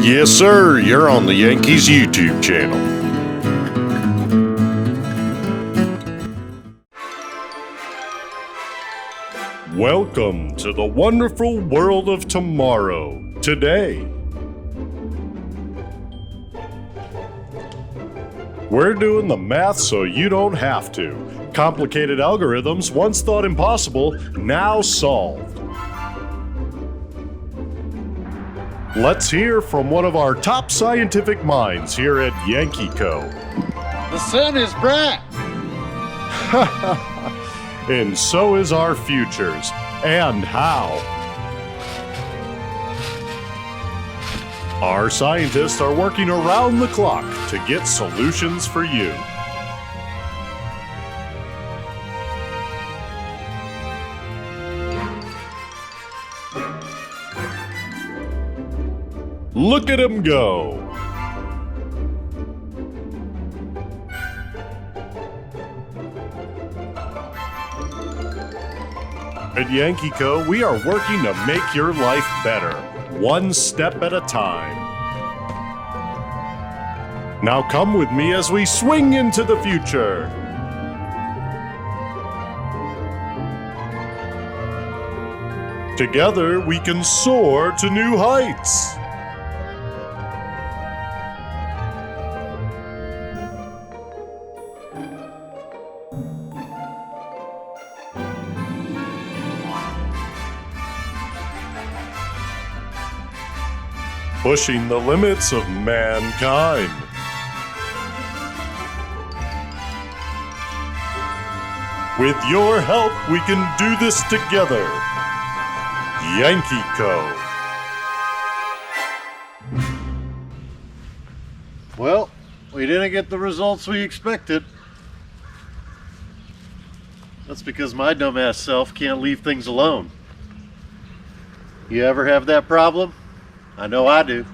Yes, sir, you're on the Yankees YouTube channel. Welcome to the wonderful world of tomorrow, today. We're doing the math so you don't have to. Complicated algorithms, once thought impossible, now solved. Let's hear from one of our top scientific minds here at YankeeCo. The sun is bright. And so is our futures. And how. Our scientists are working around the clock to get solutions for you. Look at him go! At YankeeCo, we are working to make your life better, one step at a time. Now come with me as we swing into the future. Together, we can soar to new heights. Pushing the limits of mankind. With your help, we can do this together. YankeeCo. Well, we didn't get the results we expected. That's because my dumbass self can't leave things alone. You ever have that problem? I know I do.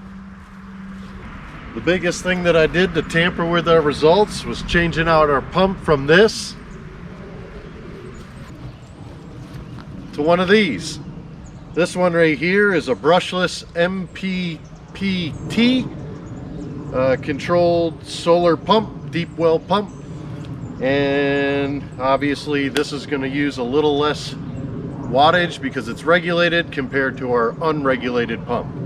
The biggest thing that I did to tamper with our results was changing out our pump from this to one of these. This one right here is a brushless MPPT controlled solar pump, deep well pump. And obviously this is going to use a little less wattage because it's regulated compared to our unregulated pump.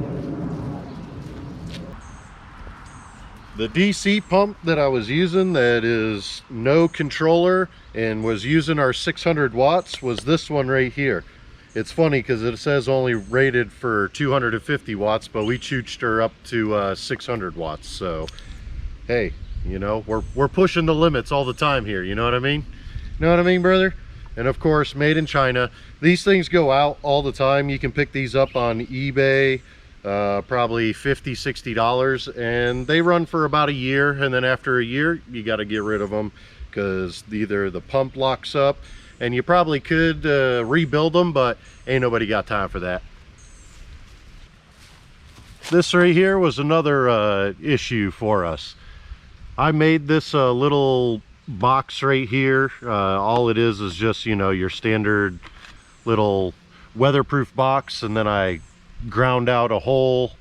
The DC pump that I was using that is no controller and was using our 600 watts was this one right here. It's funny because it says only rated for 250 watts, but we chooched her up to 600 watts. So, hey, you know, we're pushing the limits all the time here. You know what I mean? You know what I mean, brother? And of course, made in China. These things go out all the time. You can pick these up on eBay. Probably $50–60, and they run for about a year, and then after a year you got to get rid of them because either the pump locks up, and you probably could rebuild them, but ain't nobody got time for that. This right here was another issue for us. I made this little box right here. All it is just, you know, your standard little weatherproof box, and then I ground out a hole,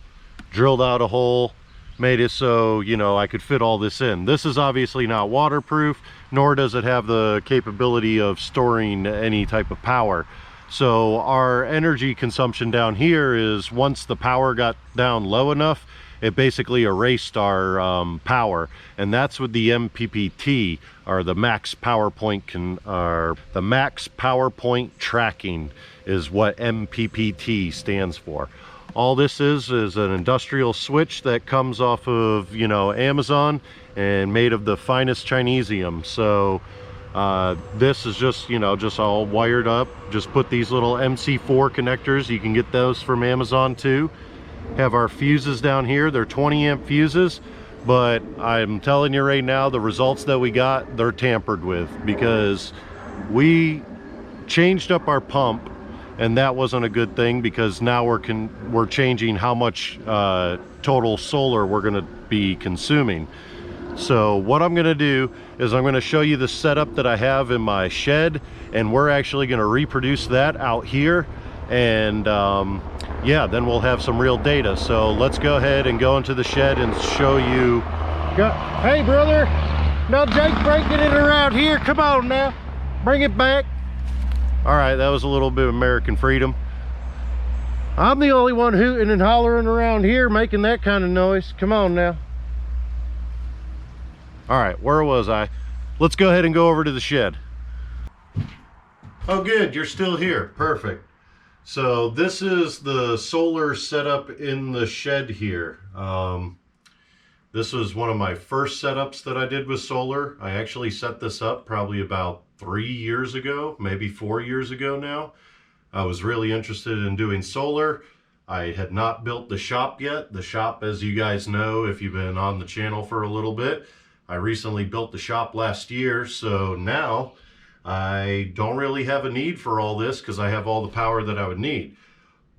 drilled out a hole, made it so, you know, I could fit all this in. This is obviously not waterproof, nor does it have the capability of storing any type of power. So our energy consumption down here is, once the power got down low enough, it basically erased our power, and that's what the MPPT, or the max power point the max power point tracking is what MPPT stands for. All this is an industrial switch that comes off of, you know, Amazon, and made of the finest Chinesium. So this is just, you know, just all wired up. Just put these little MC4 connectors, you can get those from Amazon too. Have our fuses down here. They're 20 amp fuses, but I'm telling you right now, the results that we got, they're tampered with, because we changed up our pump, and that wasn't a good thing, because now we're changing how much total solar we're going to be consuming. So what I'm going to do is I'm going to show you the setup that I have in my shed, and we're actually going to reproduce that out here. and yeah, then we'll have some real data. So let's go ahead and go into the shed and show you. Hey brother, now Jake breaking it around here. Come on now, bring it back. All right, that was a little bit of American freedom. I'm the only one hooting and hollering around here making that kind of noise. Come on now. All right, where was I? Let's go ahead and go over to the shed. Oh good, you're still here. Perfect. So this is the solar setup in the shed here. This was one of my first setups that I did with solar. I actually set this up probably about 3 years ago, maybe 4 years ago now. I was really interested in doing solar. I had not built the shop yet. The shop, as you guys know, if you've been on the channel for a little bit, I recently built the shop last year. So now I don't really have a need for all this because I have all the power that I would need.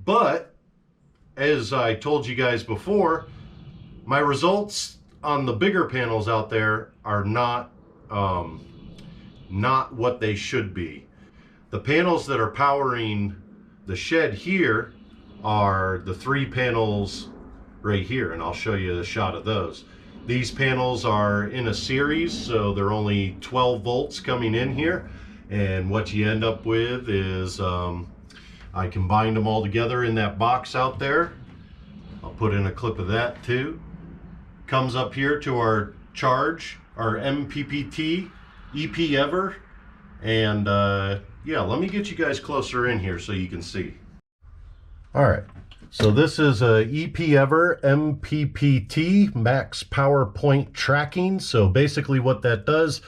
But as I told you guys before, my results on the bigger panels out there are not what they should be. The panels that are powering the shed here are the 3 panels right here, and I'll show you a shot of those. These panels are in a series, so they're only 12 volts coming in here, and what you end up with is I combined them all together in that box out there. I'll put in a clip of that too. Comes up here to our charge, our MPPT EP-Ever, and yeah, let me get you guys closer in here so you can see. All right, so this is a EP-Ever MPPT, Max Power Point Tracking. So basically what that does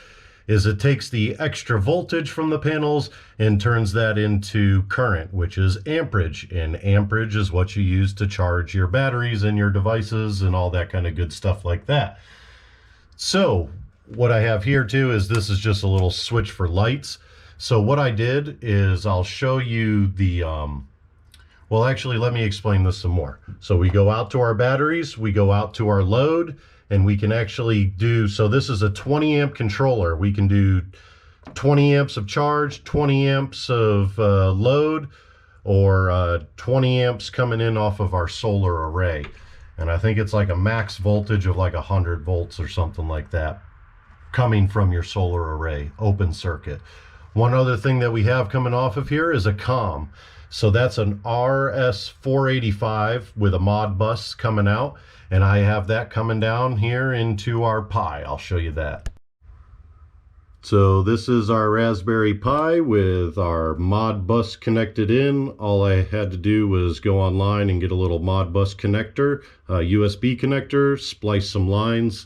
is it takes the extra voltage from the panels and turns that into current, which is amperage. And amperage is what you use to charge your batteries and your devices and all that kind of good stuff like that. So what I have here too is this is just a little switch for lights. So what I did is I'll show you the, well actually let me explain this some more. So we go out to our batteries, we go out to our load, and we can actually do, so this is a 20 amp controller. We can do 20 amps of charge, 20 amps of load, or 20 amps coming in off of our solar array. And I think it's like a max voltage of like 100 volts or something like that coming from your solar array, open circuit. One other thing that we have coming off of here is a COM. So that's an RS485 with a Modbus coming out, and I have that coming down here into our Pi. I'll show you that. So this is our Raspberry Pi with our Modbus connected in. All I had to do was go online and get a little Modbus connector, USB connector, splice some lines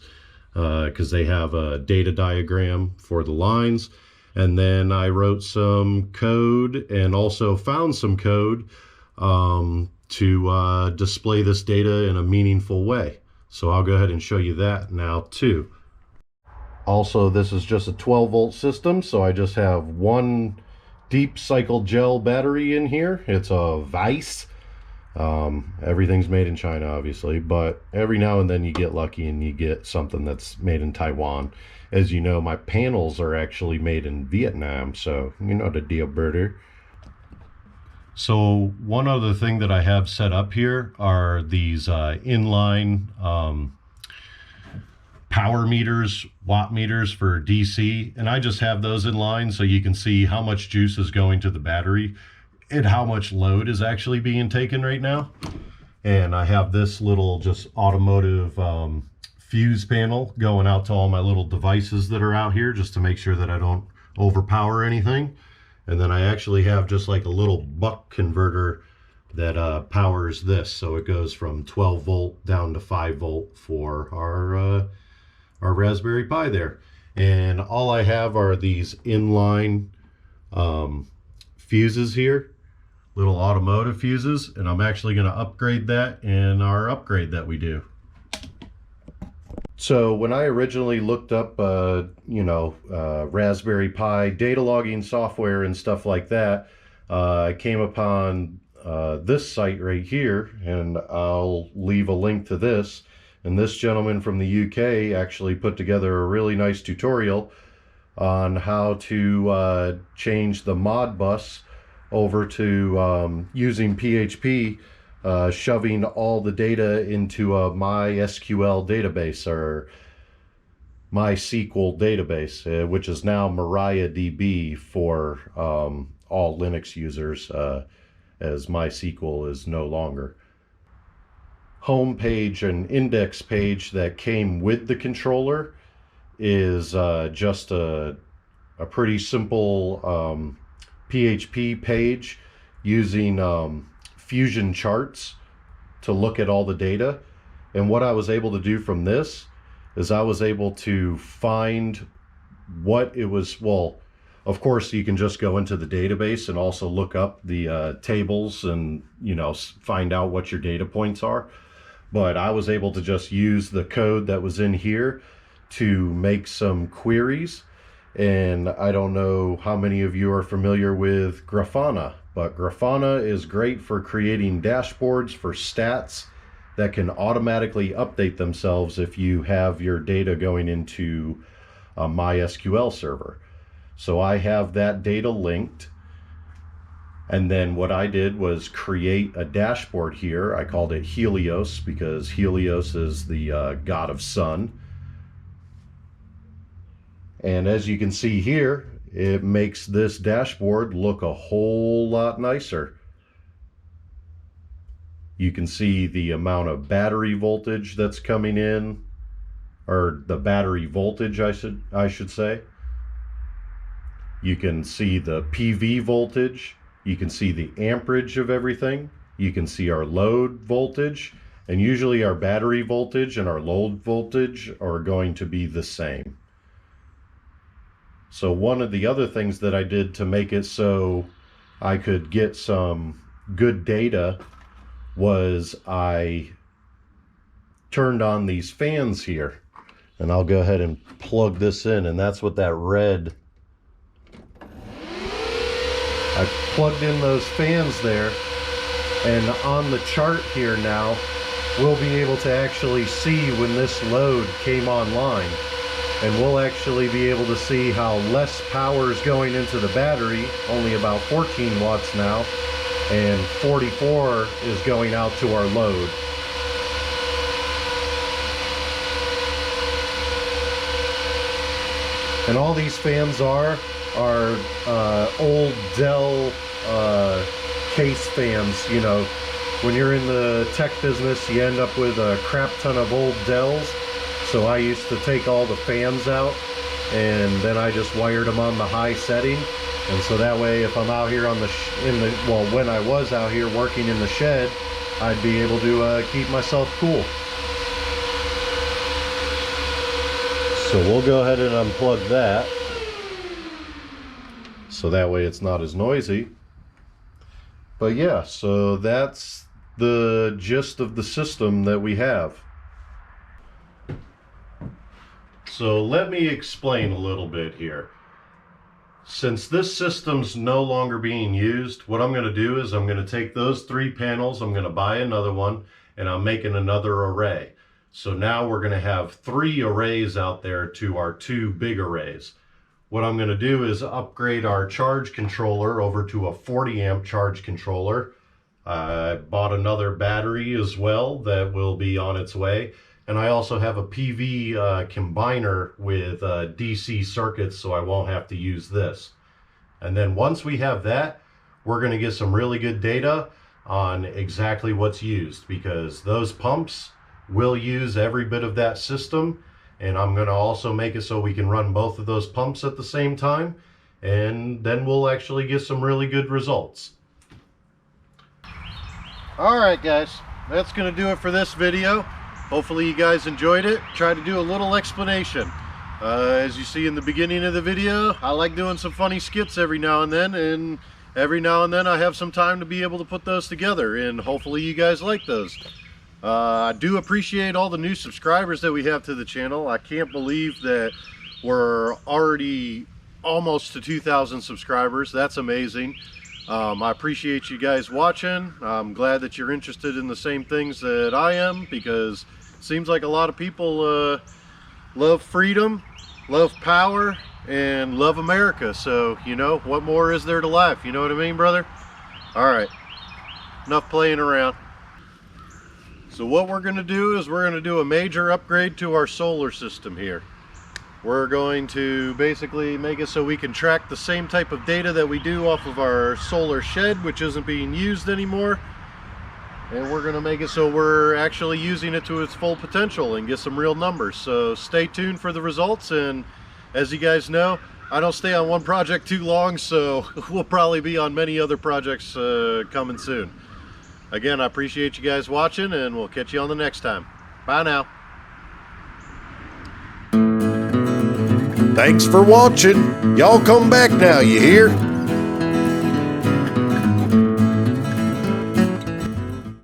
because they have a data diagram for the lines. And then I wrote some code and also found some code to display this data in a meaningful way. So I'll go ahead and show you that now too. Also, this is just a 12 volt system, so I just have one deep cycle gel battery in here. It's a Weiss. Everything's made in China, obviously, but every now and then you get lucky and you get something that's made in Taiwan. As you know, my panels are actually made in Vietnam, so you know the deal, birder. So one other thing that I have set up here are these inline power meters, watt meters for DC, and I just have those in line so you can see how much juice is going to the battery and how much load is actually being taken right now. And I have this little just automotive fuse panel going out to all my little devices that are out here just to make sure that I don't overpower anything. And then I actually have just like a little buck converter that powers this, so it goes from 12 volt down to 5 volt for our Raspberry Pi there. And all I have are these inline fuses here, little automotive fuses, and I'm actually going to upgrade that in our upgrade that we do. So when I originally looked up, Raspberry Pi data logging software and stuff like that, I came upon this site right here, and I'll leave a link to this. And this gentleman from the UK actually put together a really nice tutorial on how to change the Modbus over to using PHP, shoving all the data into a MySQL database or MySQL database, which is now MariaDB for all Linux users, as MySQL is no longer. Home page and index page that came with the controller is just a pretty simple PHP page using Fusion charts to look at all the data. And what I was able to do from this is I was able to find what it was. Well, of course you can just go into the database and also look up the tables and, you know, find out what your data points are. But I was able to just use the code that was in here to make some queries. And I don't know how many of you are familiar with Grafana, but Grafana is great for creating dashboards for stats that can automatically update themselves if you have your data going into a MySQL server. So I have that data linked. And then what I did was create a dashboard here. I called it Helios because Helios is the god of sun. And as you can see here, it makes this dashboard look a whole lot nicer. You can see the amount of battery voltage that's coming in, or the battery voltage I should say. You can see the PV voltage. You can see the amperage of everything. You can see our load voltage, and usually our battery voltage and our load voltage are going to be the same. So one of the other things that I did to make it so I could get some good data was I turned on these fans here. And I'll go ahead and plug this in, and that's what that red, I plugged in those fans there, and on the chart here now we'll be able to actually see when this load came online, and we'll actually be able to see how less power is going into the battery, only about 14 watts now, and 44 is going out to our load. And all these fans are old Dell case fans. You know, when you're in the tech business, you end up with a crap ton of old Dells. So I used to take all the fans out, and then I just wired them on the high setting. And so that way, if I'm out here on when I was out here working in the shed, I'd be able to keep myself cool. So we'll go ahead and unplug that, so that way it's not as noisy. But yeah, so that's the gist of the system that we have. So let me explain a little bit here. Since this system's no longer being used, what I'm going to do is I'm going to take those 3 panels, I'm going to buy another one, and I'm making another array. So now we're going to have 3 arrays out there to our 2 big arrays. What I'm going to do is upgrade our charge controller over to a 40 amp charge controller. I bought another battery as well that will be on its way. And I also have a PV combiner with DC circuits, so I won't have to use this. And then once we have that, we're going to get some really good data on exactly what's used, because those pumps will use every bit of that system. And I'm going to also make it so we can run both of those pumps at the same time, and then we'll actually get some really good results. Alright guys, that's going to do it for this video. Hopefully you guys enjoyed it. Try to do a little explanation. As you see in the beginning of the video, I like doing some funny skits every now and then I have some time to be able to put those together, and hopefully you guys like those. I do appreciate all the new subscribers that we have to the channel. I can't believe that we're already almost to 2,000 subscribers. That's amazing. I appreciate you guys watching. I'm glad that you're interested in the same things that I am, because it seems like a lot of people love freedom, love power, and love America. So, you know, what more is there to life? You know what I mean, brother? All right, enough playing around. So what we're going to do is we're going to do a major upgrade to our solar system here. We're going to basically make it so we can track the same type of data that we do off of our solar shed, which isn't being used anymore. And we're going to make it so we're actually using it to its full potential and get some real numbers. So stay tuned for the results, and as you guys know, I don't stay on one project too long, so we'll probably be on many other projects coming soon. Again, I appreciate you guys watching, and we'll catch you on the next time. Bye now. Thanks for watching. Y'all come back now, you hear?